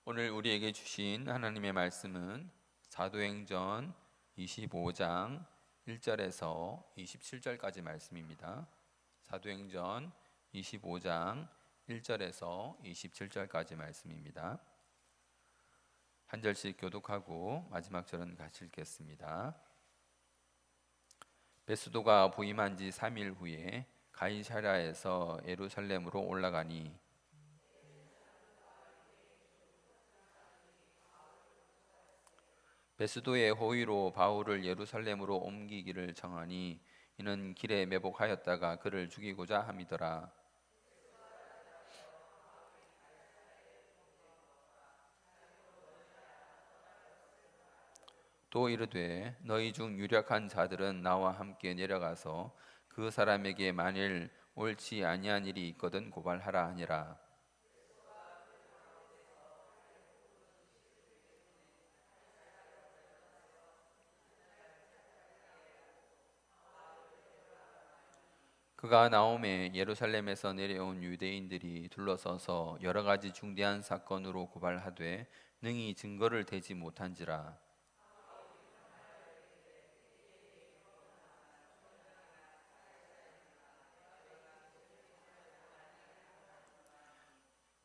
오늘 우리에게 주신 하나님의 말씀은 사도행전 25장 1절에서 27절까지 말씀입니다. 사도행전 25장 1절에서 27절까지 말씀입니다. 한 절씩 교독하고 마지막 절은 같이 읽겠습니다. 베스도가 부임한 지 3일 후에 가이사랴에서 예루살렘으로 올라가니 베스도의 호의로 바울을 예루살렘으로 옮기기를 청하니 이는 길에 매복하였다가 그를 죽이고자 함이더라. 또 이르되 너희 중 유력한 자들은 나와 함께 내려가서 그 사람에게 만일 옳지 아니한 일이 있거든 고발하라 하니라. 그가 나오매 예루살렘에서 내려온 유대인들이 둘러서서 여러 가지 중대한 사건으로 고발하되 능히 증거를 대지 못한지라.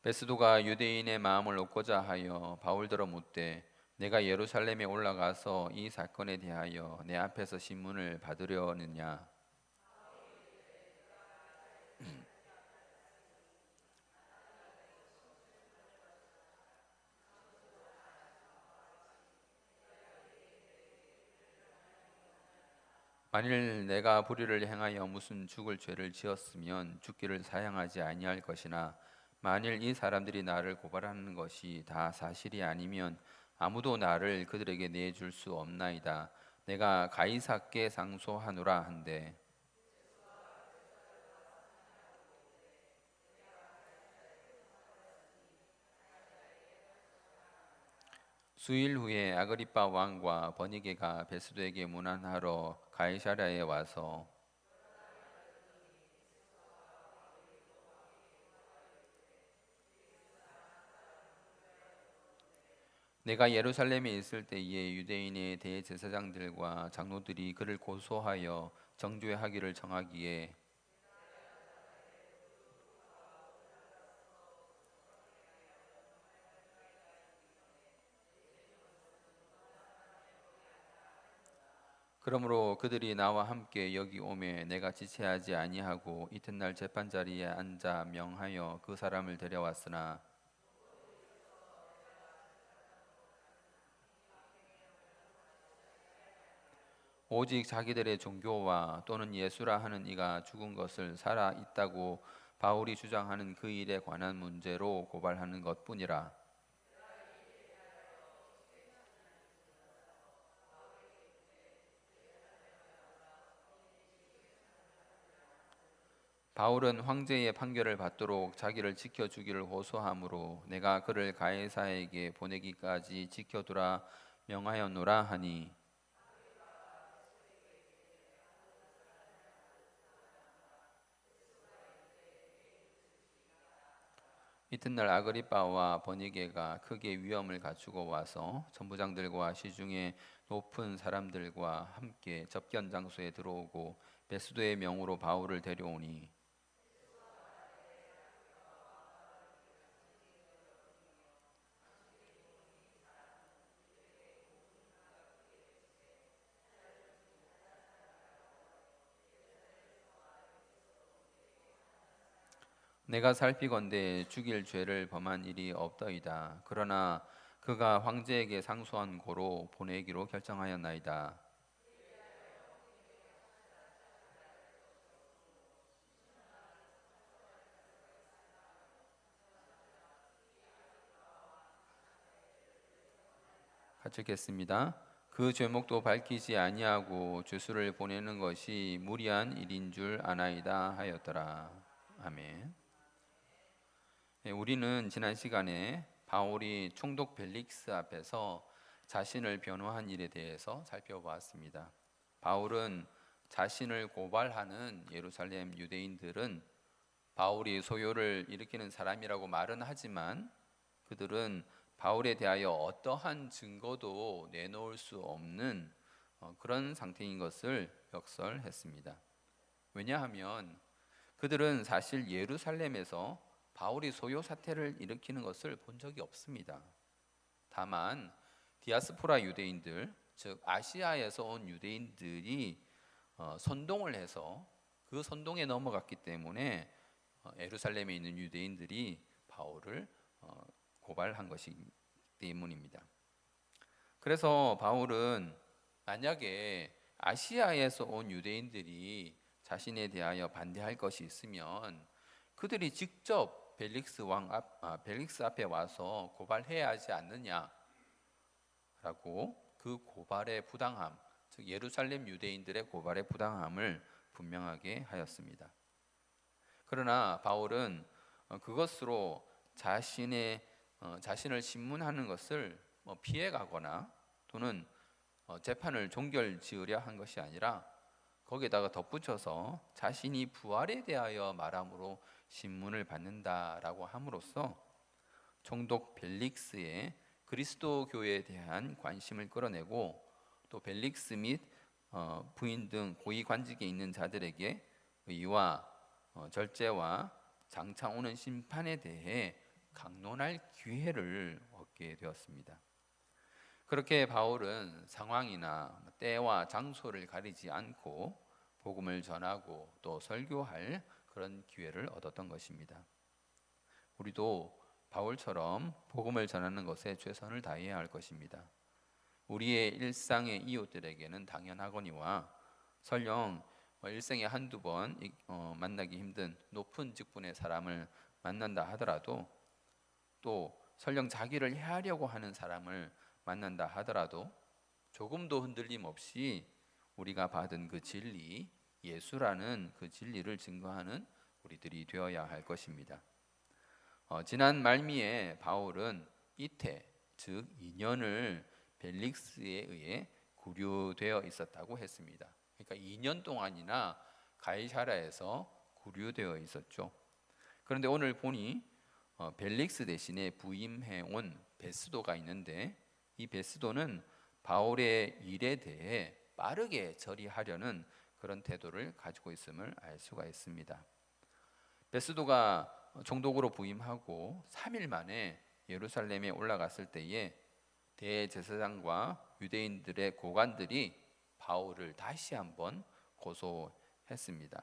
베스도가 유대인의 마음을 얻고자 하여 바울더러 묻되 내가 예루살렘에 올라가서 이 사건에 대하여 내 앞에서 신문을 받으려느냐. 만일 내가 불의를 행하여 무슨 죽을 죄를 지었으면 죽기를 사양하지 아니할 것이나 만일 이 사람들이 나를 고발하는 것이 다 사실이 아니면 아무도 나를 그들에게 내줄 수 없나이다. 내가 가이사께 상소하노라 한대. 수일 후에 아그리빠 왕과 버니게가 베스도에게 문안하러 가이사랴에 와서 내가 예루살렘에 있을 때에 유대인의 대제사장들과 장로들이 그를 고소하여 정죄하기를 청하기에 그러므로 그들이 나와 함께 여기 오매 내가 지체하지 아니하고 이튿날 재판 자리에 앉아 명하여 그 사람을 데려왔으나 오직 자기들의 종교와 또는 예수라 하는 이가 죽은 것을 살아 있다고 바울이 주장하는 그 일에 관한 문제로 고발하는 것뿐이라. 바울은 황제의 판결을 받도록 자기를 지켜주기를 호소하므로 내가 그를 가이사에게 보내기까지 지켜두라 명하였노라 하니 이튿날 아그리빠와 버니게가 크게 위험을 갖추고 와서 천부장들과 시중에 높은 사람들과 함께 접견 장소에 들어오고 베스도의 명으로 바울을 데려오니 내가 살피건대 죽일 죄를 범한 일이 없더이다. 그러나 그가 황제에게 상소한 고로 보내기로 결정하였나이다. 같이 읽겠습니다. 그 죄목도 밝히지 아니하고 죄수를 보내는 것이 무리한 일인 줄 아나이다 하였더라. 아멘. 네, 우리는 지난 시간에 바울이 총독 벨릭스 앞에서 자신을 변호한 일에 대해서 살펴보았습니다. 바울은 자신을 고발하는 예루살렘 유대인들은 바울이 소요를 일으키는 사람이라고 말은 하지만 그들은 바울에 대하여 어떠한 증거도 내놓을 수 없는 그런 상태인 것을 역설했습니다. 왜냐하면 그들은 사실 예루살렘에서 바울이 소요 사태를 일으키는 것을 본 적이 없습니다. 다만 디아스포라 유대인들, 즉 아시아에서 온 유대인들이 선동을 해서 그 선동에 넘어갔기 때문에 예루살렘에 있는 유대인들이 바울을 고발한 것이기 때문입니다. 그래서 바울은 만약에 아시아에서 온 유대인들이 자신에 대하여 반대할 것이 있으면 그들이 직접 벨릭스 앞에 와서 고발해야 하지 않느냐라고 그 고발의 부당함, 즉 예루살렘 유대인들의 고발의 부당함을 분명하게 하였습니다. 그러나 바울은 그것으로 자신을 신문하는 것을 피해가거나 또는 재판을 종결지으려 한 것이 아니라 거기에다가 덧붙여서 자신이 부활에 대하여 말함으로 신문을 받는다라고 함으로써 총독 벨릭스의 그리스도 교회에 대한 관심을 끌어내고 또 벨릭스 및 부인 등 고위 관직에 있는 자들에게 의와 절제와 장차 오는 심판에 대해 강론할 기회를 얻게 되었습니다. 그렇게 바울은 상황이나 때와 장소를 가리지 않고 복음을 전하고 또 설교할 그런 기회를 얻었던 것입니다. 우리도 바울처럼 복음을 전하는 것에 최선을 다해야 할 것입니다. 우리의 일상의 이웃들에게는 당연하거니와 설령 일생에 한두 번 만나기 힘든 높은 직분의 사람을 만난다 하더라도 또 설령 자기를 해하려고 하는 사람을 만난다 하더라도 조금도 흔들림 없이 우리가 받은 그 진리, 예수라는 그 진리를 증거하는 우리들이 되어야 할 것입니다. 지난 말미에 바울은 이태, 즉 2년을 벨릭스에 의해 구류되어 있었다고 했습니다. 그러니까 2년 동안이나 가이사랴에서 구류되어 있었죠. 그런데 오늘 보니 벨릭스 대신에 부임해 온 베스도가 있는데 이 베스도는 바울의 일에 대해 빠르게 처리하려는 그런 태도를 가지고 있음을 알 수가 있습니다. 베스도가 총독으로 부임하고 3일 만에 예루살렘에 올라갔을 때에 대제사장과 유대인들의 고관들이 바울을 다시 한번 고소했습니다.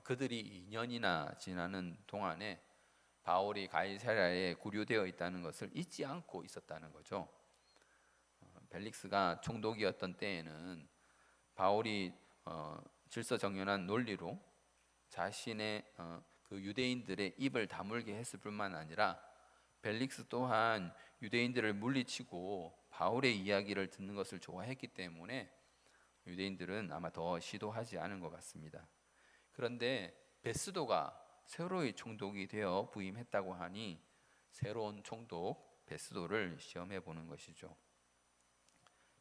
그들이 2년이나 지나는 동안에 바울이 가이사랴에 구류되어 있다는 것을 잊지 않고 있었다는 거죠. 벨릭스가 총독이었던 때에는 바울이 질서정연한 논리로 자신의 그 유대인들의 입을 다물게 했을 뿐만 아니라 벨릭스 또한 유대인들을 물리치고 바울의 이야기를 듣는 것을 좋아했기 때문에 유대인들은 아마 더 시도하지 않은 것 같습니다. 그런데 베스도가 새로이 총독이 되어 부임했다고 하니 새로운 총독 베스도를 시험해 보는 것이죠.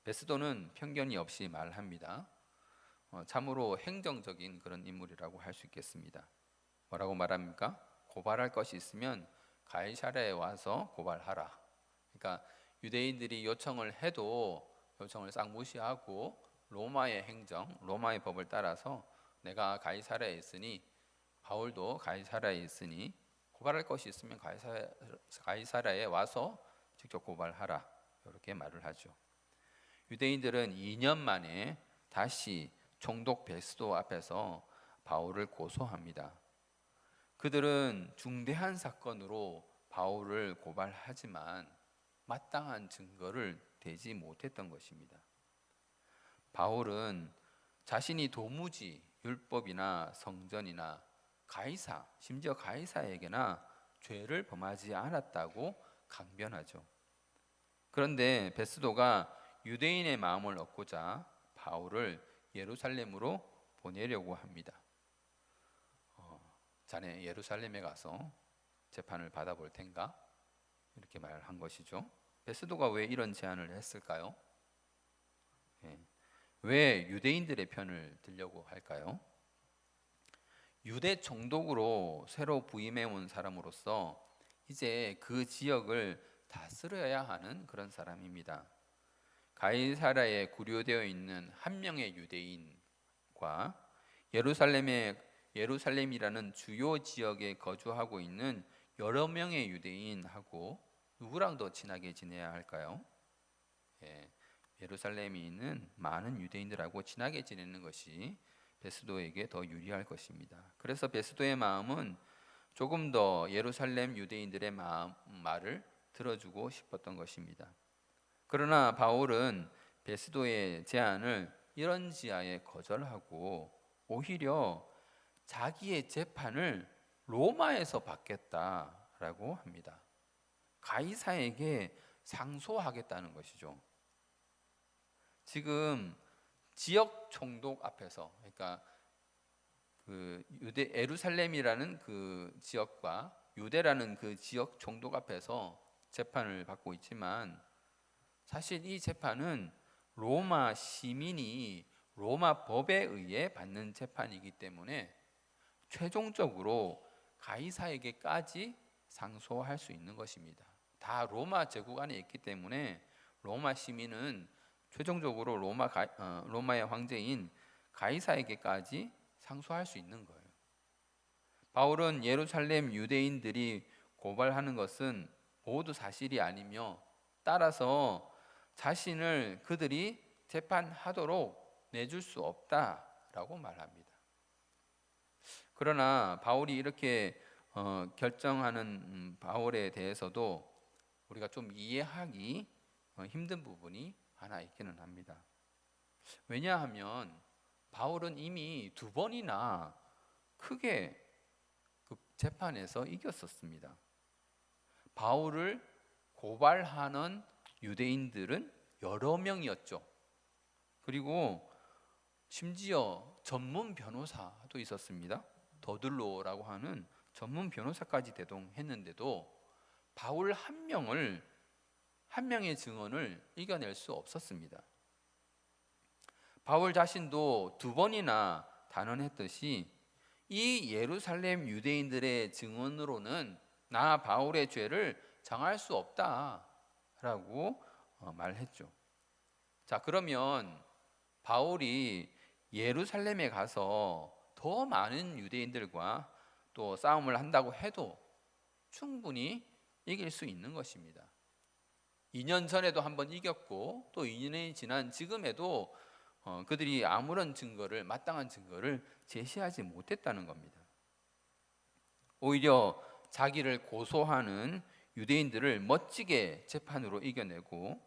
베스도는 편견이 없이 말합니다. 참으로 행정적인 그런 인물이라고 할 수 있겠습니다. 뭐라고 말합니까? 고발할 것이 있으면 가이사랴에 와서 고발하라. 그러니까 유대인들이 요청을 해도 요청을 싹 무시하고 로마의 행정, 로마의 법을 따라서 내가 가이사랴에 있으니 바울도 가이사랴에 있으니 고발할 것이 있으면 가이사랴에 와서 직접 고발하라. 이렇게 말을 하죠. 유대인들은 2년 만에 다시 총독 베스도 앞에서 바울을 고소합니다. 그들은 중대한 사건으로 바울을 고발하지만 마땅한 증거를 대지 못했던 것입니다. 바울은 자신이 도무지 율법이나 성전이나 심지어 가이사에게나 죄를 범하지 않았다고 강변하죠. 그런데 베스도가 유대인의 마음을 얻고자 바울을 예루살렘으로 보내려고 합니다. 자네 예루살렘에 가서 재판을 받아볼 텐가? 이렇게 말한 것이죠. 베스도가 왜 이런 제안을 했을까요? 왜 유대인들의 편을 들려고 할까요? 유대 총독으로 새로 부임해 온 사람으로서 이제 그 지역을 다스려야 하는 그런 사람입니다. 가이사랴에 구류되어 있는 한 명의 유대인과 예루살렘이라는 주요 지역에 거주하고 있는 여러 명의 유대인하고 누구랑 더 친하게 지내야 할까요? 예, 예루살렘에 있는 많은 유대인들하고 친하게 지내는 것이 베스도에게 더 유리할 것입니다. 그래서 베스도의 마음은 조금 더 예루살렘 유대인들의 말을 들어주고 싶었던 것입니다. 그러나 바울은 베스도의 제안을 이런 지하에 거절하고 오히려 자기의 재판을 로마에서 받겠다라고 합니다. 가이사에게 상소하겠다는 것이죠. 지금 지역 총독 앞에서, 그러니까 그 예루살렘이라는 그 지역과 유대라는 그 지역 총독 앞에서 재판을 받고 있지만, 사실 이 재판은 로마 시민이 로마 법에 의해 받는 재판이기 때문에 최종적으로 가이사에게까지 상소할 수 있는 것입니다. 다 로마 제국 안에 있기 때문에 로마 시민은 최종적으로 로마의 황제인 가이사에게까지 상소할 수 있는 거예요. 바울은 예루살렘 유대인들이 고발하는 것은 모두 사실이 아니며, 따라서 자신을 그들이 재판하도록 내줄 수 없다라고 말합니다. 그러나 바울이 이렇게 결정하는 바울에 대해서도 우리가 좀 이해하기 힘든 부분이 하나 있기는 합니다. 왜냐하면 바울은 이미 2번이나 크게 그 재판에서 이겼었습니다. 바울을 고발하는 유대인들은 여러 명이었죠. 그리고 심지어 전문 변호사도 있었습니다. 더들로라고 하는 전문 변호사까지 대동했는데도 바울 한 명의 증언을 이겨낼 수 없었습니다. 바울 자신도 2번이나 단언했듯이 이 예루살렘 유대인들의 증언으로는 나 바울의 죄를 정할 수 없다라고 말했죠. 자, 그러면 바울이 예루살렘에 가서 더 많은 유대인들과 또 싸움을 한다고 해도 충분히 이길 수 있는 것입니다. 2년 전에도 한번 이겼고 또 2년이 지난 지금에도 그들이 아무런 마땅한 증거를 제시하지 못했다는 겁니다. 오히려 자기를 고소하는 유대인들을 멋지게 재판으로 이겨내고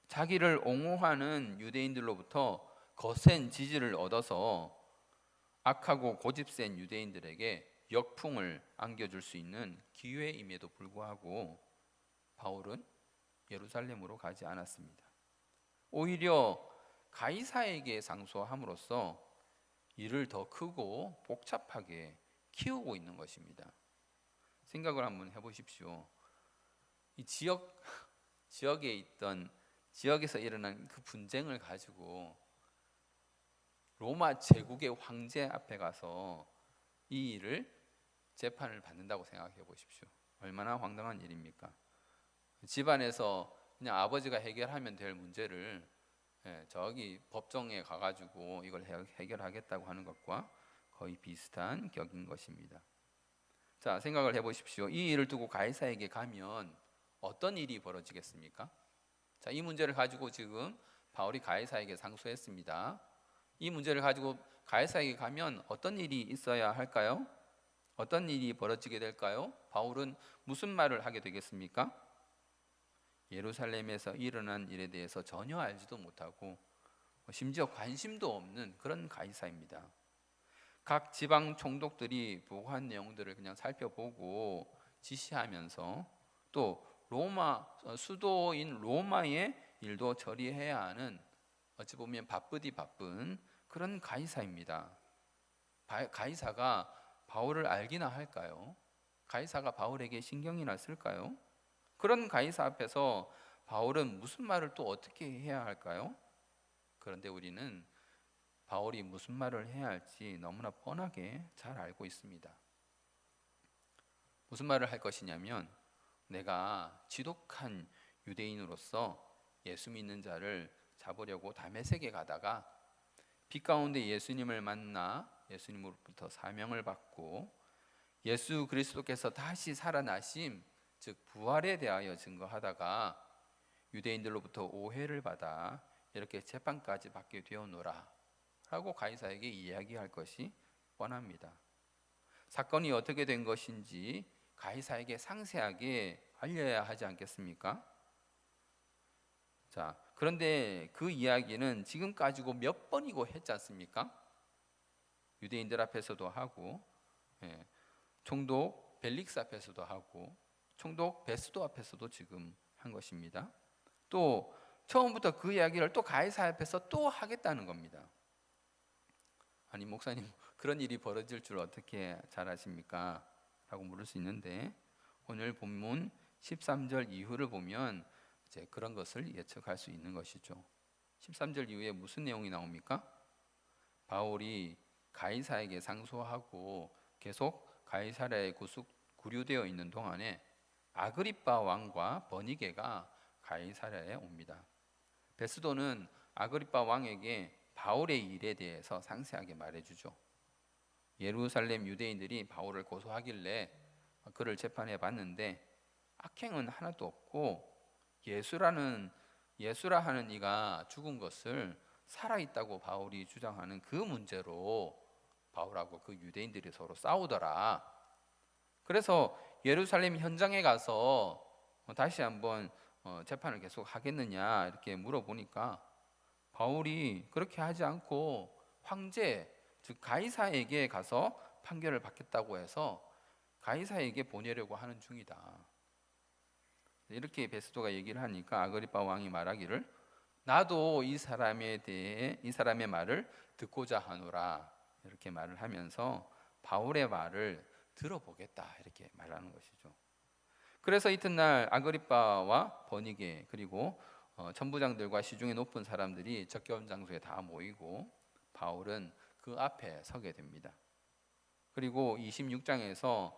자기를 옹호하는 유대인들로부터 거센 지지를 얻어서 악하고 고집센 유대인들에게 역풍을 안겨줄 수 있는 기회임에도 불구하고 바울은 예루살렘으로 가지 않았습니다. 오히려 가이사에게 상소함으로써 일을 더 크고 복잡하게 키우고 있는 것입니다. 생각을 한번 해보십시오. 이 지역에서 일어난 그 분쟁을 가지고 로마 제국의 황제 앞에 가서 이 일을 재판을 받는다고 생각해 보십시오. 얼마나 황당한 일입니까? 집안에서 그냥 아버지가 해결하면 될 문제를 저기 법정에 가가지고 이걸 해결하겠다고 하는 것과 거의 비슷한 격인 것입니다. 자, 생각을 해보십시오. 이 일을 두고 가이사에게 가면 어떤 일이 벌어지겠습니까? 자, 이 문제를 가지고 지금 바울이 가이사에게 상소했습니다. 이 문제를 가지고 가이사에게 가면 어떤 일이 있어야 할까요? 어떤 일이 벌어지게 될까요? 바울은 무슨 말을 하게 되겠습니까? 예루살렘에서 일어난 일에 대해서 전혀 알지도 못하고 심지어 관심도 없는 그런 가이사입니다. 각 지방 총독들이 보고한 내용들을 그냥 살펴보고 지시하면서 또 수도인 로마의 일도 처리해야 하는, 어찌 보면 바쁜 그런 가이사입니다. 가이사가 바울을 알기나 할까요? 가이사가 바울에게 신경이나 쓸까요? 그런 가이사 앞에서 바울은 무슨 말을 또 어떻게 해야 할까요? 그런데 우리는 바울이 무슨 말을 해야 할지 너무나 뻔하게 잘 알고 있습니다. 무슨 말을 할 것이냐면 내가 지독한 유대인으로서 예수 믿는 자를 잡으려고 다메섹에 가다가 빛 가운데 예수님을 만나 예수님으로부터 사명을 받고 예수 그리스도께서 다시 살아나심, 즉 부활에 대하여 증거하다가 유대인들로부터 오해를 받아 이렇게 재판까지 받게 되었노라 라고 가이사에게 이야기할 것이 뻔합니다. 사건이 어떻게 된 것인지 가이사에게 상세하게 알려야 하지 않겠습니까? 자, 그런데 그 이야기는 지금까지고 몇 번이고 했지 않습니까? 유대인들 앞에서도 하고, 총독 벨릭스 앞에서도 하고, 총독 베스도 앞에서도 지금 한 것입니다. 또 처음부터 그 이야기를 또 가이사 앞에서 또 하겠다는 겁니다. 아니 목사님, 그런 일이 벌어질 줄 어떻게 잘 아십니까? 라고 물을 수 있는데, 오늘 본문 13절 이후를 보면 이제 그런 것을 예측할 수 있는 것이죠. 13절 이후에 무슨 내용이 나옵니까? 바울이 가이사에게 상소하고 계속 가이사랴에 구류되어 있는 동안에 아그리빠 왕과 버니게가 가이사랴에 옵니다. 베스도는 아그리빠 왕에게 바울의 일에 대해서 상세하게 말해주죠. 예루살렘 유대인들이 바울을 고소하길래 그를 재판해 봤는데 악행은 하나도 없고 예수라 하는 이가 죽은 것을 살아있다고 바울이 주장하는 그 문제로 바울하고 그 유대인들이 서로 싸우더라. 그래서 예루살렘 현장에 가서 다시 한번 재판을 계속 하겠느냐 이렇게 물어보니까 바울이 그렇게 하지 않고 황제, 즉 가이사에게 가서 판결을 받겠다고 해서 가이사에게 보내려고 하는 중이다. 이렇게 베스도가 얘기를 하니까 아그리빠 왕이 말하기를 나도 이 사람의 말을 듣고자 하노라 이렇게 말을 하면서 바울의 말을 들어보겠다 이렇게 말하는 것이죠. 그래서 이튿날 아그리빠와 버니게 그리고 천부장들과 시중에 높은 사람들이 적견 장소에 다 모이고 바울은 그 앞에 서게 됩니다. 그리고 26장에서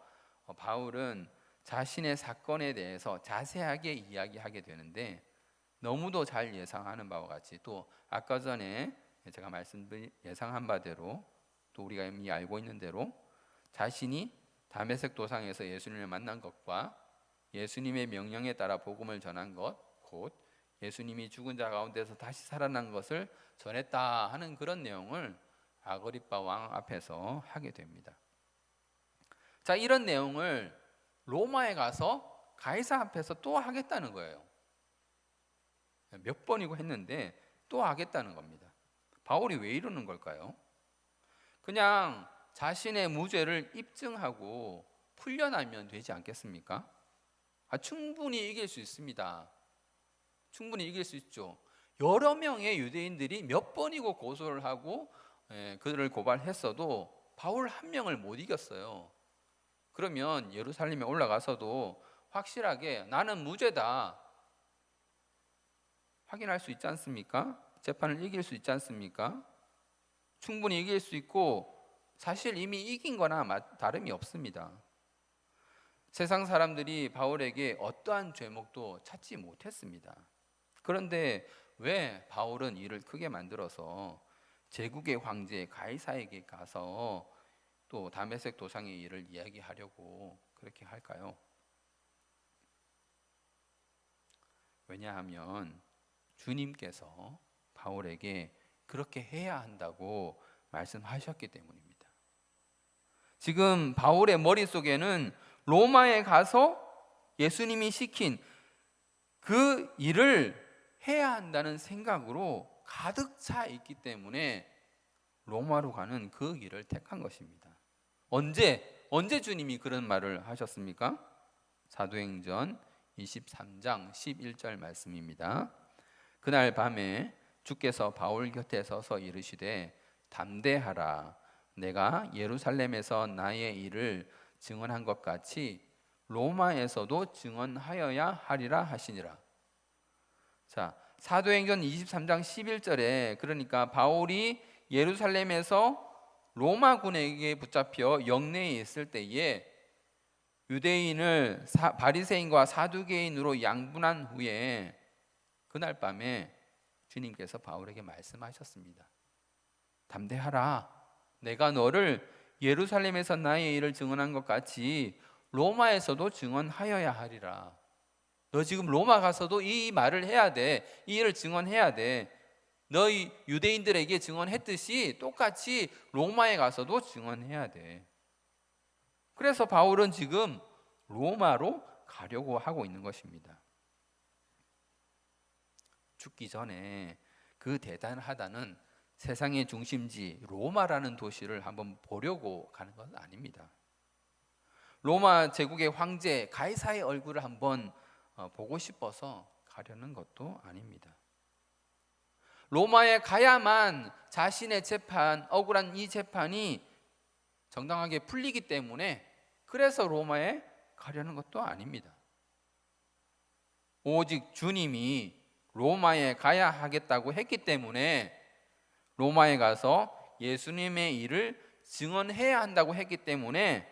바울은 자신의 사건에 대해서 자세하게 이야기하게 되는데 너무도 잘 예상하는 바와 같이 또 아까 전에 제가 예상한 바대로 또 우리가 이미 알고 있는 대로 자신이 다메섹 도상에서 예수님을 만난 것과 예수님의 명령에 따라 복음을 전한 것, 곧 예수님이 죽은 자 가운데서 다시 살아난 것을 전했다 하는 그런 내용을 아그리빠 왕 앞에서 하게 됩니다. 자, 이런 내용을 로마에 가서 가이사 앞에서 또 하겠다는 거예요. 몇 번이고 했는데 또 하겠다는 겁니다. 바울이 왜 이러는 걸까요? 그냥 자신의 무죄를 입증하고 풀려나면 되지 않겠습니까? 충분히 이길 수 있습니다. 충분히 이길 수 있죠. 여러 명의 유대인들이 몇 번이고 고소를 하고 그를 고발했어도 바울 한 명을 못 이겼어요. 그러면 예루살렘에 올라가서도 확실하게 나는 무죄다 확인할 수 있지 않습니까? 재판을 이길 수 있지 않습니까? 충분히 이길 수 있고 사실 이미 이긴 거나 다름이 없습니다. 세상 사람들이 바울에게 어떠한 죄목도 찾지 못했습니다. 그런데 왜 바울은 일을 크게 만들어서 제국의 황제 가이사에게 가서 또 다메섹 도상의 일을 이야기하려고 그렇게 할까요? 왜냐하면 주님께서 바울에게 그렇게 해야 한다고 말씀하셨기 때문입니다. 지금 바울의 머릿속에는 로마에 가서 예수님이 시킨 그 일을 해야 한다는 생각으로 가득 차 있기 때문에 로마로 가는 그 길을 택한 것입니다. 언제 주님이 그런 말을 하셨습니까? 사도행전 23장 11절 말씀입니다. 그날 밤에 주께서 바울 곁에 서서 이르시되 담대하라. 내가 예루살렘에서 나의 일을 증언한 것 같이 로마에서도 증언하여야 하리라 하시니라. 자, 사도행전 23장 11절에 그러니까 바울이 예루살렘에서 로마군에게 붙잡혀 영내에 있을 때에 유대인을 바리새인과 사두개인으로 양분한 후에 그날 밤에 주님께서 바울에게 말씀하셨습니다. 담대하라. 내가 너를 예루살렘에서 나의 일을 증언한 것 같이 로마에서도 증언하여야 하리라. 너 지금 로마 가서도 이 말을 해야 돼. 이 일을 증언해야 돼. 너희 유대인들에게 증언했듯이 똑같이 로마에 가서도 증언해야 돼. 그래서 바울은 지금 로마로 가려고 하고 있는 것입니다. 죽기 전에 그 대단하다는 세상의 중심지 로마라는 도시를 한번 보려고 가는 건 아닙니다. 로마 제국의 황제 가이사의 얼굴을 한번 보고 싶어서 가려는 것도 아닙니다. 로마에 가야만 자신의 재판, 억울한 이 재판이 정당하게 풀리기 때문에 그래서 로마에 가려는 것도 아닙니다. 오직 주님이 로마에 가야 하겠다고 했기 때문에 로마에 가서 예수님의 일을 증언해야 한다고 했기 때문에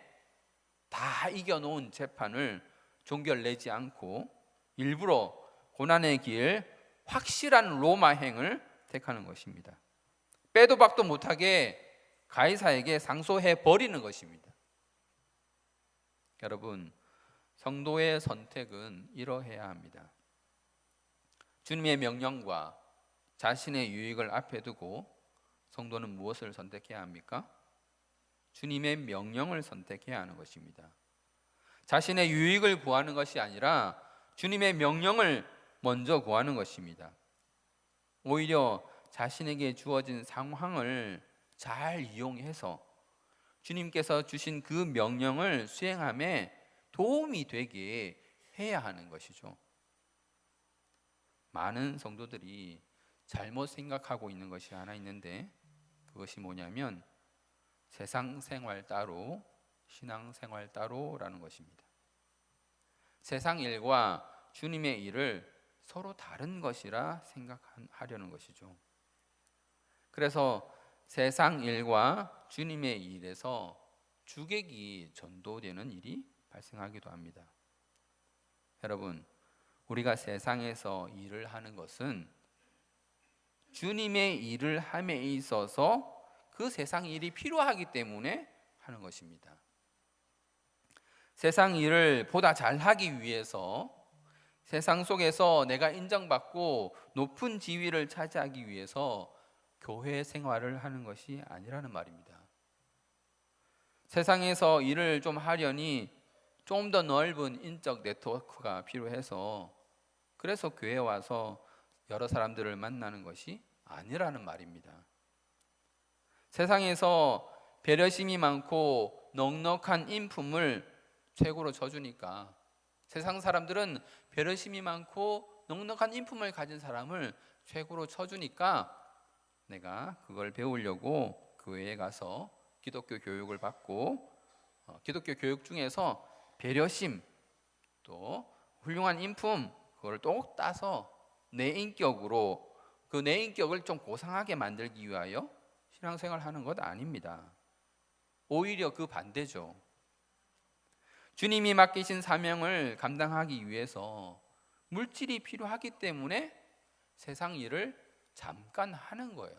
다 이겨놓은 재판을 종결내지 않고 일부러 고난의 길, 확실한 로마행을 택하는 것입니다. 빼도 박도 못하게 가이사에게 상소해 버리는 것입니다. 여러분, 성도의 선택은 이러해야 합니다. 주님의 명령과 자신의 유익을 앞에 두고 성도는 무엇을 선택해야 합니까? 주님의 명령을 선택해야 하는 것입니다. 자신의 유익을 구하는 것이 아니라 주님의 명령을 먼저 구하는 것입니다. 오히려 자신에게 주어진 상황을 잘 이용해서 주님께서 주신 그 명령을 수행함에 도움이 되게 해야 하는 것이죠. 많은 성도들이 잘못 생각하고 있는 것이 하나 있는데 그것이 뭐냐면 세상 생활 따로 신앙 생활 따로라는 것입니다. 세상 일과 주님의 일을 서로 다른 것이라 생각하려는 것이죠. 그래서 세상 일과 주님의 일에서 주객이 전도되는 일이 발생하기도 합니다. 여러분, 우리가 세상에서 일을 하는 것은 주님의 일을 함에 있어서 그 세상 일이 필요하기 때문에 하는 것입니다. 세상 일을 보다 잘하기 위해서 세상 속에서 내가 인정받고 높은 지위를 차지하기 위해서 교회 생활을 하는 것이 아니라는 말입니다. 세상에서 일을 좀 하려니 좀 더 넓은 인적 네트워크가 필요해서 그래서 교회에 와서 여러 사람들을 만나는 것이 아니라는 말입니다. 세상에서 배려심이 많고 넉넉한 인품을 최고로 쳐주니까 세상 사람들은 배려심이 많고 넉넉한 인품을 가진 사람을 최고로 쳐주니까 내가 그걸 배우려고 교회에 가서 기독교 교육을 받고 기독교 교육 중에서 배려심 또 훌륭한 인품 그걸 똑 따서 내 인격으로 그 내 인격을 좀 고상하게 만들기 위하여 신앙생활 하는 것 아닙니다. 오히려 그 반대죠. 주님이 맡기신 사명을 감당하기 위해서 물질이 필요하기 때문에 세상 일을 잠깐 하는 거예요.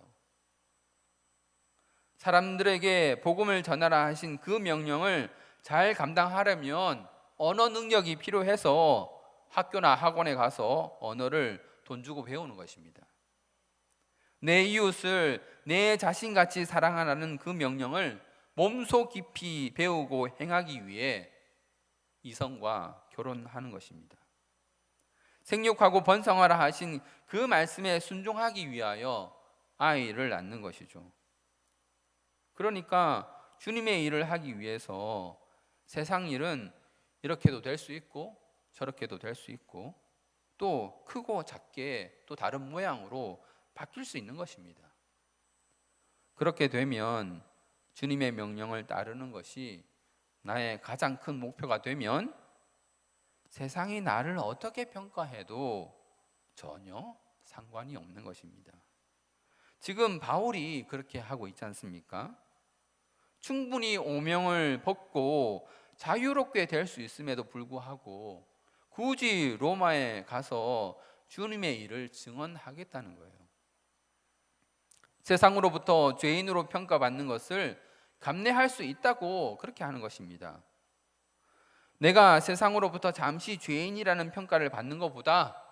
사람들에게 복음을 전하라 하신 그 명령을 잘 감당하려면 언어 능력이 필요해서 학교나 학원에 가서 언어를 돈 주고 배우는 것입니다. 내 이웃을 내 자신같이 사랑하라는 그 명령을 몸소 깊이 배우고 행하기 위해 이성과 결혼하는 것입니다. 생육하고 번성하라 하신 그 말씀에 순종하기 위하여 아이를 낳는 것이죠. 그러니까 주님의 일을 하기 위해서 세상 일은 이렇게도 될 수 있고 저렇게도 될 수 있고 또 크고 작게 또 다른 모양으로 바뀔 수 있는 것입니다. 그렇게 되면 주님의 명령을 따르는 것이 나의 가장 큰 목표가 되면 세상이 나를 어떻게 평가해도 전혀 상관이 없는 것입니다. 지금 바울이 그렇게 하고 있지 않습니까? 충분히 오명을 벗고 자유롭게 될 수 있음에도 불구하고 굳이 로마에 가서 주님의 일을 증언하겠다는 거예요. 세상으로부터 죄인으로 평가받는 것을 감내할 수 있다고 그렇게 하는 것입니다. 내가 세상으로부터 잠시 죄인이라는 평가를 받는 것보다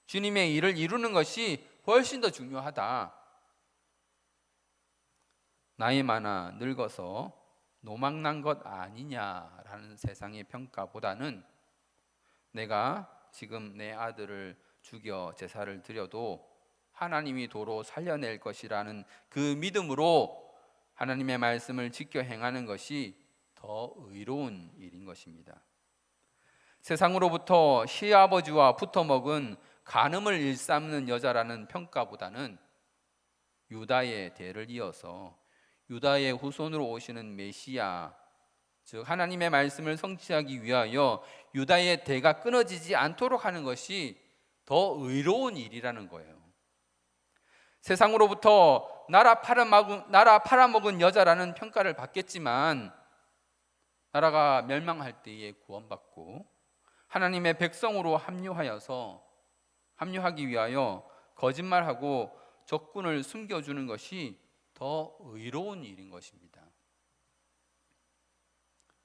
주님의 일을 이루는 것이 훨씬 더 중요하다. 나이 많아 늙어서 노망난 것 아니냐라는 세상의 평가보다는 내가 지금 내 아들을 죽여 제사를 드려도 하나님이 도로 살려낼 것이라는 그 믿음으로 하나님의 말씀을 지켜 행하는 것이 더 의로운 일인 것입니다. 세상으로부터 시아버지와 붙어먹은 간음을 일삼는 여자라는 평가보다는 유다의 대를 이어서 유다의 후손으로 오시는 메시아, 즉 하나님의 말씀을 성취하기 위하여 유다의 대가 끊어지지 않도록 하는 것이 더 의로운 일이라는 거예요. 세상으로부터 나라 팔아먹은 여자라는 평가를 받겠지만 나라가 멸망할 때에 구원받고 하나님의 백성으로 합류하기 위하여 거짓말하고 적군을 숨겨주는 것이 더 의로운 일인 것입니다.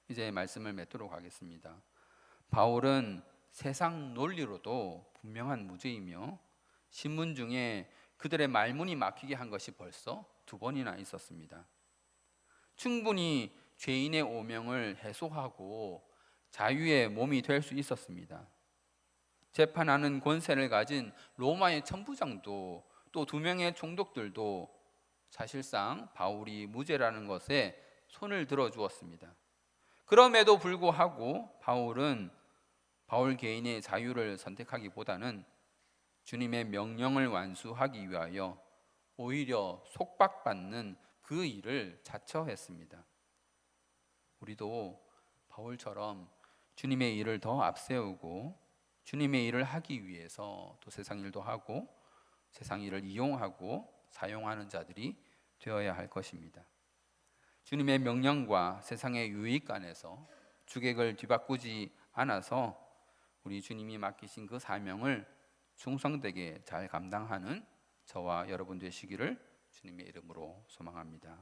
이제 말씀을 맺도록 하겠습니다. 바울은 세상 논리로도 분명한 무죄이며 신문 중에 그들의 말문이 막히게 한 것이 벌써 2번이나 있었습니다. 충분히 죄인의 오명을 해소하고 자유의 몸이 될 수 있었습니다. 재판하는 권세를 가진 로마의 천부장도 또 2명의 총독들도 사실상 바울이 무죄라는 것에 손을 들어주었습니다. 그럼에도 불구하고 바울 개인의 자유를 선택하기보다는 주님의 명령을 완수하기 위하여 오히려 속박받는 그 일을 자처했습니다. 우리도 바울처럼 주님의 일을 더 앞세우고 주님의 일을 하기 위해서 또 세상 일도 하고 세상 일을 이용하고 사용하는 자들이 되어야 할 것입니다. 주님의 명령과 세상의 유익 간에서 주객을 뒤바꾸지 않아서 우리 주님이 맡기신 그 사명을 충성되게 잘 감당하는 저와 여러분 되시기를 주님의 이름으로 소망합니다.